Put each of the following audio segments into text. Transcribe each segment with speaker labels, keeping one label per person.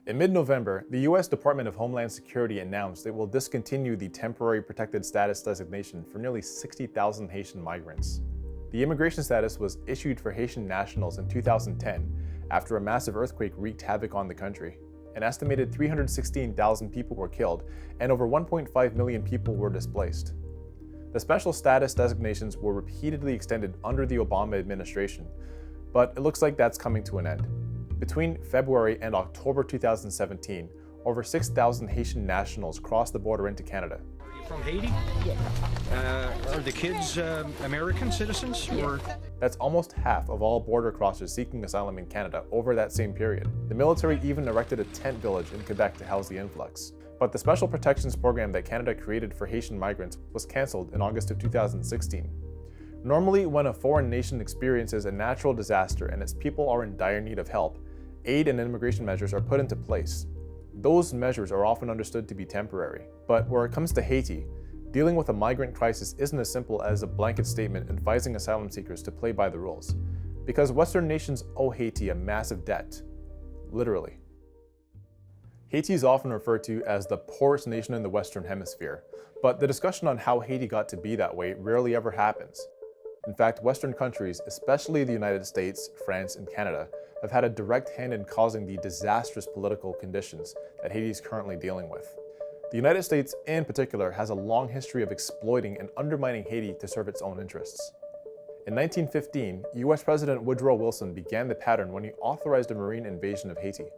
Speaker 1: In mid-November, the U.S. Department of Homeland Security announced it will discontinue the temporary protected status designation for nearly 60,000 Haitian migrants. The immigration status was issued for Haitian nationals in 2010 after a massive earthquake wreaked havoc on the country. An estimated 316,000 people were killed and over 1.5 million people were displaced. The special status designations were repeatedly extended under the Obama administration, but it looks like that's coming to an end. Between February and October 2017, over 6,000 Haitian nationals crossed the border into Canada.
Speaker 2: Are you from Haiti? Are the kids American citizens? Or?
Speaker 1: That's almost half of all border crossers seeking asylum in Canada over that same period. The military even erected a tent village in Quebec to house the influx. But the Special Protections Program that Canada created for Haitian migrants was cancelled in August of 2016. Normally, when a foreign nation experiences a natural disaster and its people are in dire need of help, aid and immigration measures are put into place. Those measures are often understood to be temporary. But where it comes to Haiti, dealing with a migrant crisis isn't as simple as a blanket statement advising asylum seekers to play by the rules. Because Western nations owe Haiti a massive debt. Literally. Haiti is often referred to as the poorest nation in the Western Hemisphere, but the discussion on how Haiti got to be that way rarely ever happens. In fact, Western countries, especially the United States, France, and Canada, have had a direct hand in causing the disastrous political conditions that Haiti is currently dealing with. The United States, in particular, has a long history of exploiting and undermining Haiti to serve its own interests. In 1915, US President Woodrow Wilson began the pattern when he authorized a marine invasion of Haiti.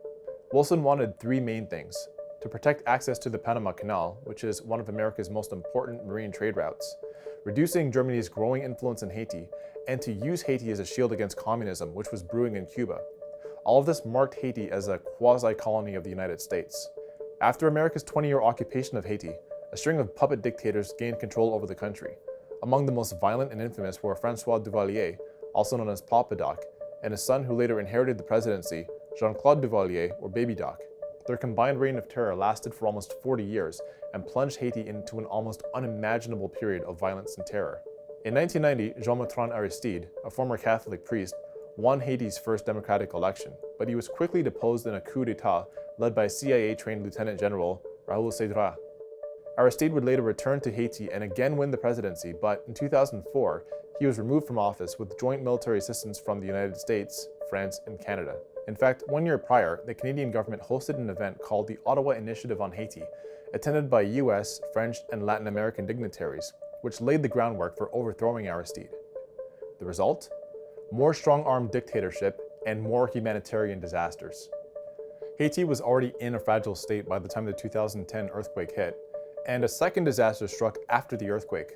Speaker 1: Wilson wanted three main things: to protect access to the Panama Canal, which is one of America's most important marine trade routes, reducing Germany's growing influence in Haiti, and to use Haiti as a shield against communism, which was brewing in Cuba. All of this marked Haiti as a quasi-colony of the United States. After America's 20-year occupation of Haiti, a string of puppet dictators gained control over the country. Among the most violent and infamous were François Duvalier, also known as Papa Doc, and his son who later inherited the presidency, Jean-Claude Duvalier, or Baby Doc. Their combined reign of terror lasted for almost 40 years and plunged Haiti into an almost unimaginable period of violence and terror. In 1990, Jean-Bertrand Aristide, a former Catholic priest, won Haiti's first democratic election, but he was quickly deposed in a coup d'etat led by CIA-trained Lieutenant General Raoul Cédras. Aristide would later return to Haiti and again win the presidency, but in 2004, he was removed from office with joint military assistance from the United States, France, and Canada. In fact, 1 year prior, the Canadian government hosted an event called the Ottawa Initiative on Haiti, attended by US, French, and Latin American dignitaries, which laid the groundwork for overthrowing Aristide. The result? More strong-armed dictatorship and more humanitarian disasters. Haiti was already in a fragile state by the time the 2010 earthquake hit, and a second disaster struck after the earthquake,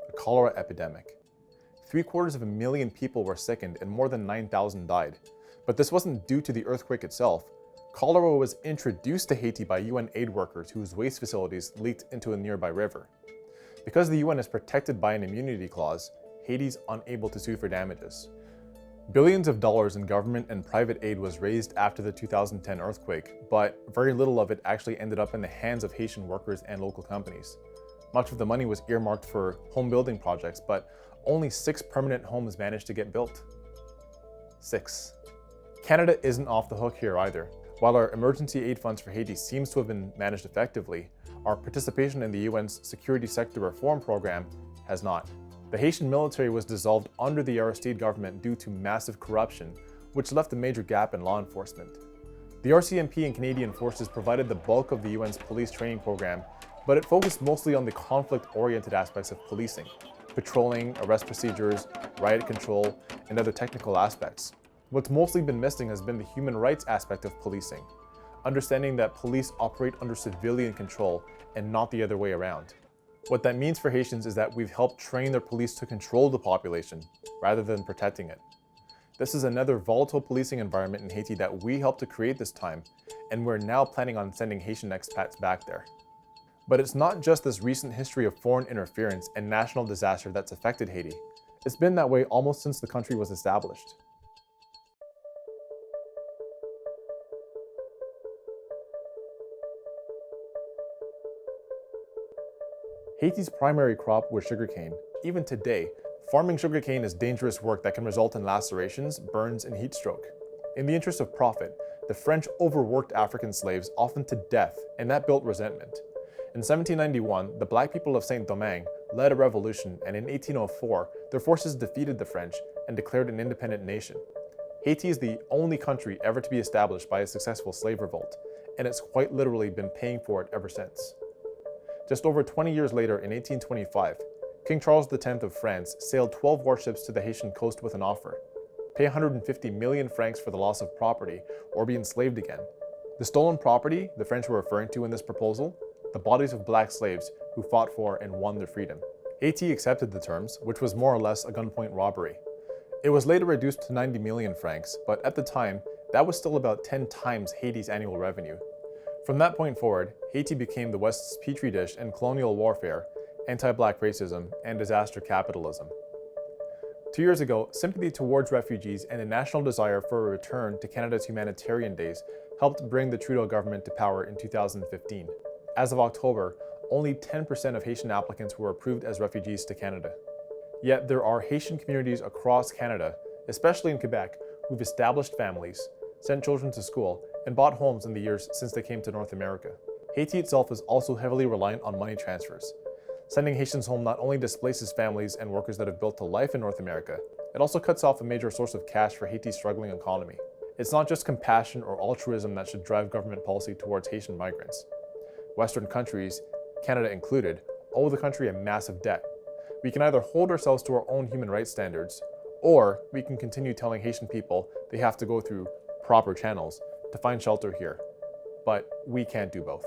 Speaker 1: a cholera epidemic. 750,000 people were sickened and more than 9,000 died. But this wasn't due to the earthquake itself. Cholera was introduced to Haiti by UN aid workers whose waste facilities leaked into a nearby river. Because the UN is protected by an immunity clause, Haiti's unable to sue for damages. Billions of dollars in government and private aid was raised after the 2010 earthquake, but very little of it actually ended up in the hands of Haitian workers and local companies. Much of the money was earmarked for home building projects, but only 6 permanent homes managed to get built. 6. Canada isn't off the hook here either. While our emergency aid funds for Haiti seems to have been managed effectively, our participation in the UN's Security Sector Reform Program has not. The Haitian military was dissolved under the Aristide government due to massive corruption, which left a major gap in law enforcement. The RCMP and Canadian forces provided the bulk of the UN's police training program, but it focused mostly on the conflict-oriented aspects of policing: patrolling, arrest procedures, riot control, and other technical aspects. What's mostly been missing has been the human rights aspect of policing, understanding that police operate under civilian control and not the other way around. What that means for Haitians is that we've helped train their police to control the population, rather than protecting it. This is another volatile policing environment in Haiti that we helped to create this time, and we're now planning on sending Haitian expats back there. But it's not just this recent history of foreign interference and national disaster that's affected Haiti. It's been that way almost since the country was established. Haiti's primary crop was sugarcane. Even today, farming sugarcane is dangerous work that can result in lacerations, burns, and heat stroke. In the interest of profit, the French overworked African slaves often to death, and that built resentment. In 1791, the black people of Saint-Domingue led a revolution, and in 1804, their forces defeated the French and declared an independent nation. Haiti is the only country ever to be established by a successful slave revolt, and it's quite literally been paying for it ever since. Just over 20 years later, in 1825, King Charles X of France sailed 12 warships to the Haitian coast with an offer: pay 150 million francs for the loss of property, or be enslaved again. The stolen property the French were referring to in this proposal? The bodies of black slaves who fought for and won their freedom. Haiti accepted the terms, which was more or less a gunpoint robbery. It was later reduced to 90 million francs, but at the time, that was still about 10 times Haiti's annual revenue. From that point forward, Haiti became the West's petri dish in colonial warfare, anti-black racism, and disaster capitalism. 2 years ago, sympathy towards refugees and a national desire for a return to Canada's humanitarian days helped bring the Trudeau government to power in 2015. As of October, only 10% of Haitian applicants were approved as refugees to Canada. Yet there are Haitian communities across Canada, especially in Quebec, who've established families, sent children to school, and bought homes in the years since they came to North America. Haiti itself is also heavily reliant on money transfers. Sending Haitians home not only displaces families and workers that have built a life in North America, it also cuts off a major source of cash for Haiti's struggling economy. It's not just compassion or altruism that should drive government policy towards Haitian migrants. Western countries, Canada included, owe the country a massive debt. We can either hold ourselves to our own human rights standards, or we can continue telling Haitian people they have to go through proper channels to find shelter here. But we can't do both.